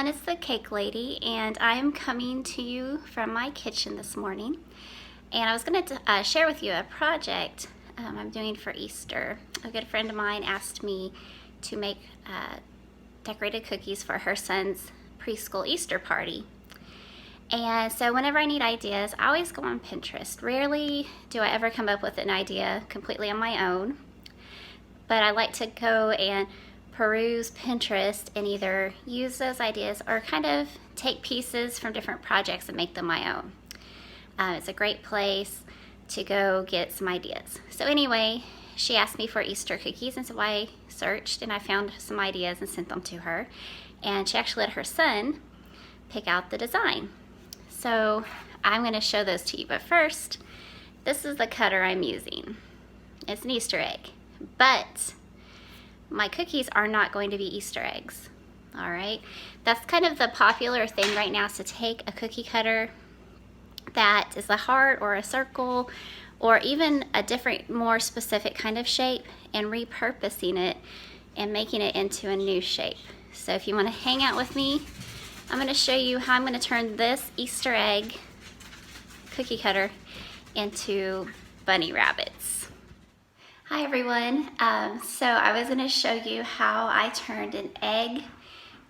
everyone, it's the Cake Lady, and I am coming to you from my kitchen this morning. And I was going to share with you a project I'm doing for Easter. A good friend of mine asked me to make decorated cookies for her son's preschool Easter party. And so whenever I need ideas, I always go on Pinterest. Rarely do I ever come up with an idea completely on my own, but I like to go and peruse Pinterest and either use those ideas or kind of take pieces from different projects and make them my own. It's a great place to go get some ideas. So anyway, she asked me for Easter cookies, and so I searched and I found some ideas and sent them to her. And she actually let her son pick out the design. So I'm going to show those to you, but first, this is the cutter I'm using. It's an Easter egg, but my cookies are not going to be Easter eggs. All right, that's kind of the popular thing right now, is to take a cookie cutter that is a heart or a circle or even a different, more specific kind of shape and repurposing it and making it into a new shape. So if you want to hang out with me, I'm going to show you how I'm going to turn this Easter egg cookie cutter into bunny rabbits. Hi everyone, so I was going to show you how I turned an egg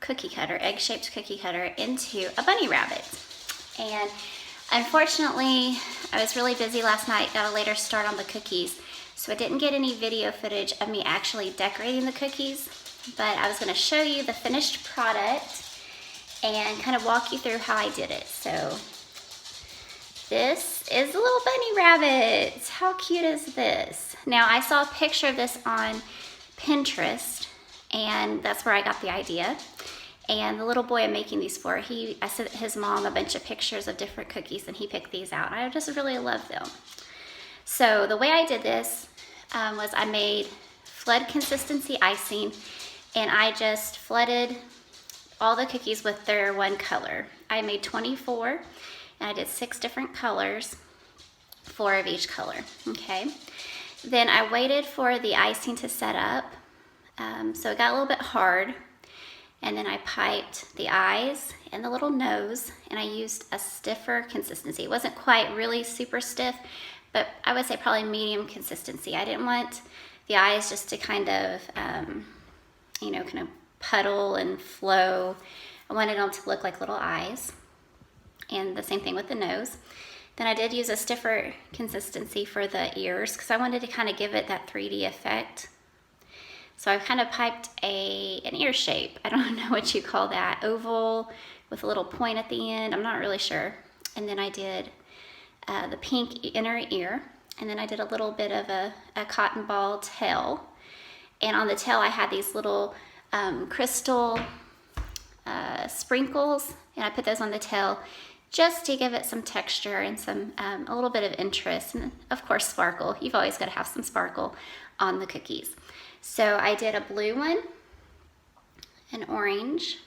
egg-shaped cookie cutter into a bunny rabbit. And unfortunately, I was really busy last night, got a later start on the cookies, so I didn't get any video footage of me actually decorating the cookies, but I was going to show you the finished product and kind of walk you through how I did it. So this is a little bunny rabbit. How cute is this? Now, I saw a picture of this on Pinterest, and that's where I got the idea. And the little boy I'm making these for, I sent his mom a bunch of pictures of different cookies, and he picked these out. I just really love them. So the way I did this was I made flood consistency icing, and I just flooded all the cookies with their one color. I made 24, and I did 6 different colors, 4 of each color, okay? Then I waited for the icing to set up, so it got a little bit hard, and then I piped the eyes and the little nose, and I used a stiffer consistency. It wasn't quite really super stiff, but I would say probably medium consistency. I didn't want the eyes just to kind of, kind of puddle and flow. I wanted them to look like little eyes, and the same thing with the nose. Then I did use a stiffer consistency for the ears because I wanted to kind of give it that 3D effect. So I kind of piped an ear shape. I don't know what you call that, oval with a little point at the end. I'm not really sure. And then I did the pink inner ear, and then I did a little bit of a cotton ball tail. And on the tail I had these little crystal sprinkles, and I put those on the tail just to give it some texture and some a little bit of interest, and of course sparkle. You've always got to have some sparkle on the cookies. So I did a blue one, an orange,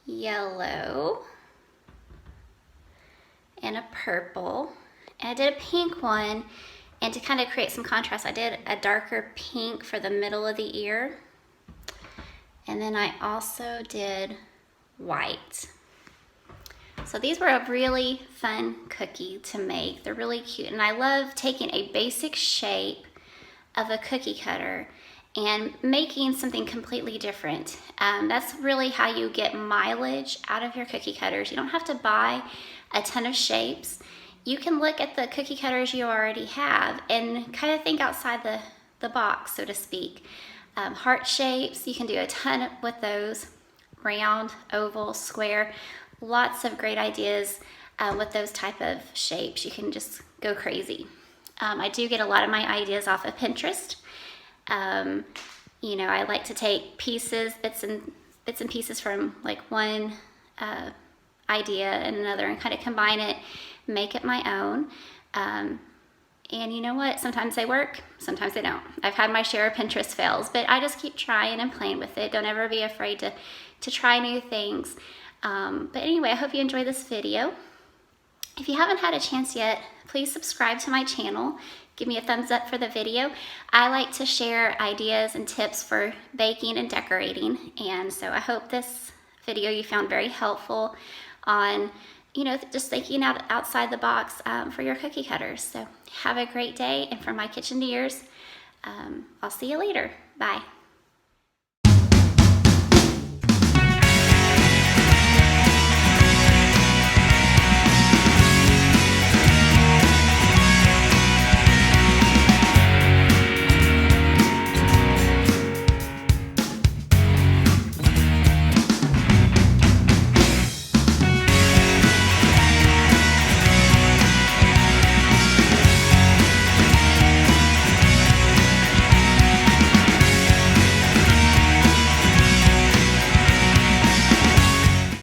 yellow, and a purple, and I did a pink one. And to kind of create some contrast, I did a darker pink for the middle of the ear. And then I also did white. So these were a really fun cookie to make. They're really cute. And I love taking a basic shape of a cookie cutter and making something completely different. That's really how you get mileage out of your cookie cutters. You don't have to buy a ton of shapes. You can look at the cookie cutters you already have and kind of think outside the box, so to speak. Heart shapes, you can do a ton with those. Round, oval, square, lots of great ideas with those type of shapes. You can just go crazy. I do get a lot of my ideas off of Pinterest. I like to take pieces, bits and pieces from like one idea and another, and kind of combine it, make it my own. And you know what? Sometimes they work, sometimes they don't. I've had my share of Pinterest fails, but I just keep trying and playing with it. Don't ever be afraid to try new things. But anyway, I hope you enjoy this video. If you haven't had a chance yet, please subscribe to my channel. Give me a thumbs up for the video. I like to share ideas and tips for baking and decorating, and so I hope this video you found very helpful on, just thinking outside the box for your cookie cutters. So have a great day, and from my kitchen to yours, I'll see you later. Bye.